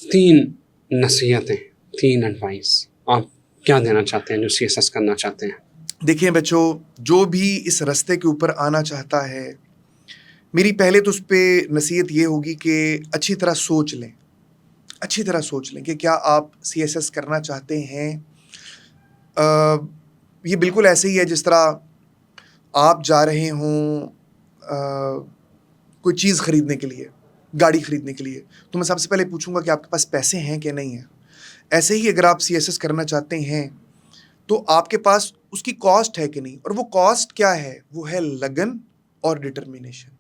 3 नसीहतें, 3 advice आप क्या देना चाहते हैं जो सीएसएस करना चाहते हैं? देखिए बच्चों, जो भी इस रास्ते के ऊपर आना चाहता है, मेरी पहले तो उस पे नसीहत ये होगी कि अच्छी तरह सोच लें। अच्छी तरह सोच लें कि क्या आप सीएसएस करना चाहते हैं। ये बिल्कुल ऐसे ही है जिस तरह आप जा रहे हों कोई चीज़ खरीदने के लिए, गाड़ी खरीदने के लिए, तो मैं सबसे पहले पूछूँगा कि आपके पास पैसे हैं कि नहीं हैं? ऐसे ही अगर आप सीएसएस करना चाहते हैं, तो आपके पास उसकी कॉस्ट है कि नहीं, और वो कॉस्ट क्या है? वो है लगन और डिटर्मिनेशन।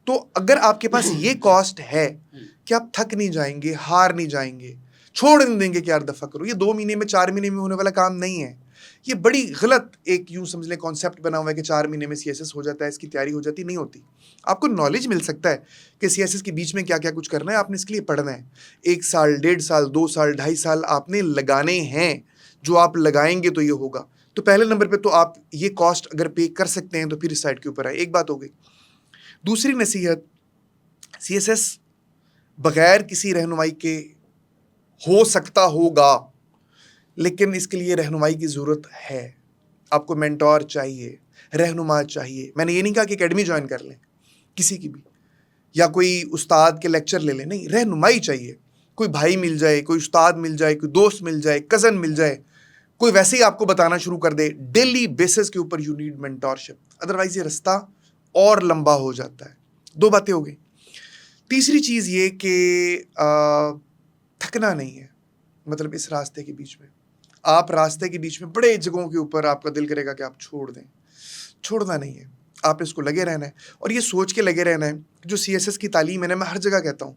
तो अगर आपके पास ये कॉस्ट है कि आप थक नहीं जाएंगे, हार नहीं जाएंगे, छोड़ नहीं देंगे कि यार दफ़ा करो, ये 2 महीने में 4 महीने में होने वाला काम नहीं है। ये बड़ी गलत एक यूं समझ लें कॉन्सेप्ट बना हुआ है कि 4 महीने में सीएसएस हो जाता है, इसकी तैयारी हो जाती, नहीं होती। आपको नॉलेज मिल सकता है कि सीएसएस के बीच में क्या क्या कुछ करना है, आपने इसके लिए पढ़ना है। 1 साल, 1.5 साल, 2 साल, 2.5 साल आपने लगाने हैं। जो आप लगाएंगे तो ये होगा। तो पहले नंबर पे तो आप ये कॉस्ट अगर पे कर सकते हैं तो फिर इस साइड के ऊपर आए, एक बात हो गई। दूसरी नसीहत, सीएसएस बगैर किसी रहनुमाई के हो सकता होगा, लेकिन इसके लिए रहनुमाई की ज़रूरत है। आपको मेंटोर चाहिए, रहनुमा चाहिए। मैंने ये नहीं कहा कि एकेडमी ज्वाइन कर लें किसी की भी, या कोई उस्ताद के लेक्चर ले लें, नहीं, रहनुमाई चाहिए। कोई भाई मिल जाए, कोई उस्ताद मिल जाए, कोई दोस्त मिल जाए, कज़न मिल जाए, कोई वैसे ही आपको बताना शुरू कर दे। डेली बेसिस के ऊपर यू नीड मेंटोरशिप, अदरवाइज ये रास्ता और लंबा हो जाता है। 2 बातें हो गई। तीसरी चीज़ ये कि थकना नहीं है। मतलब इस रास्ते के बीच में, आप रास्ते के बीच में बड़े जगहों के ऊपर आपका दिल करेगा कि आप छोड़ दें, छोड़ना नहीं है। आप इसको लगे रहना है, और ये सोच के लगे रहना है, जो सीएसएस की तालीम है ना, मैं हर जगह कहता हूँ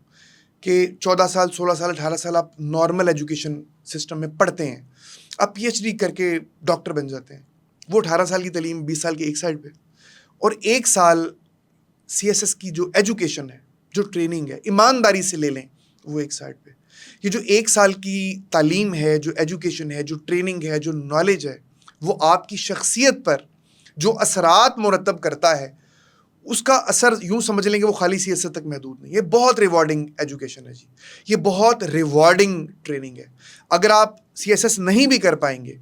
कि 14 साल, 16 साल, 18 साल आप नॉर्मल एजुकेशन सिस्टम में पढ़ते हैं, आप पीएचडी करके डॉक्टर बन जाते हैं। वो 18 साल की तालीम 20 साल की एक साइड पे, और 1 साल सीएसएस की जो एजुकेशन है, जो ट्रेनिंग है, ईमानदारी से ले लें, वो एक साइड पे। ये जो 1 साल की तालीम है, जो एजुकेशन है, जो ट्रेनिंग है, जो नॉलेज है, वो आपकी शख्सियत पर जो असरात मुरतब करता है, उसका असर यूं समझ लेंगे वो खाली सीएसएस तक महदूद नहीं। ये बहुत रिवॉर्डिंग एजुकेशन है जी, ये बहुत रिवॉर्डिंग ट्रेनिंग है। अगर आप सीएसएस नहीं भी कर पाएंगे,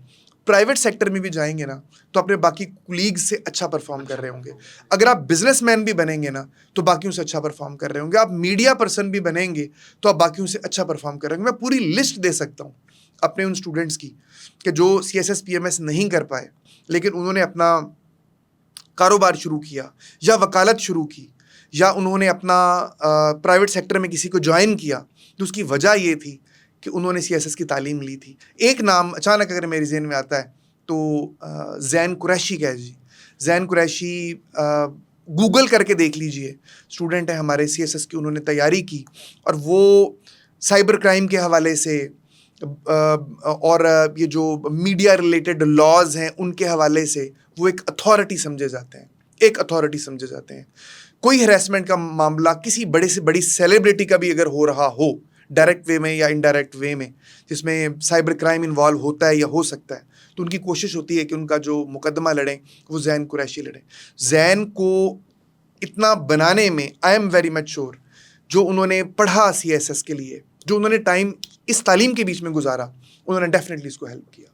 प्राइवेट सेक्टर में भी जाएंगे ना, तो अपने बाकी कुलीग्स से अच्छा परफॉर्म कर रहे होंगे। अगर आप बिजनेसमैन भी बनेंगे ना, तो बाकियों से अच्छा परफॉर्म कर रहे होंगे। आप मीडिया पर्सन भी बनेंगे तो आप बाकियों से अच्छा परफॉर्म कर रहे होंगे। मैं पूरी लिस्ट दे सकता हूँ अपने उन स्टूडेंट्स की कि जो सीएसएस पीएमएस नहीं कर पाए, लेकिन उन्होंने अपना कारोबार शुरू किया, या वकालत शुरू की, या उन्होंने अपना प्राइवेट सेक्टर में किसी को ज्वाइन किया, तो उसकी वजह ये थी कि उन्होंने सीएसएस की तालीम ली थी। एक नाम अचानक अगर मेरे ज़हन में आता है तो ज़ैन कुरैशी का है जी। ज़ैन कुरैशी गूगल करके देख लीजिए, स्टूडेंट है हमारे सीएसएस की, उन्होंने तैयारी की, और वो साइबर क्राइम के हवाले से और ये जो मीडिया रिलेटेड लॉज हैं उनके हवाले से वो एक अथॉरिटी समझे जाते हैं, एक अथॉरिटी समझे जाते हैं। कोई हैरेसमेंट का मामला किसी बड़े से बड़ी सेलिब्रिटी का भी अगर हो रहा हो, डायरेक्ट वे में या इनडायरेक्ट वे में, जिसमें साइबर क्राइम इन्वॉल्व होता है या हो सकता है, तो उनकी कोशिश होती है कि उनका जो मुकदमा लड़ें वो ज़ैन कुरैशी लड़ें। ज़ैन को इतना बनाने में I am very much sure, जो उन्होंने पढ़ा सीएसएस के लिए, जो उन्होंने टाइम इस तालीम के बीच में गुजारा, उन्होंने डेफिनेटली इसको हेल्प किया।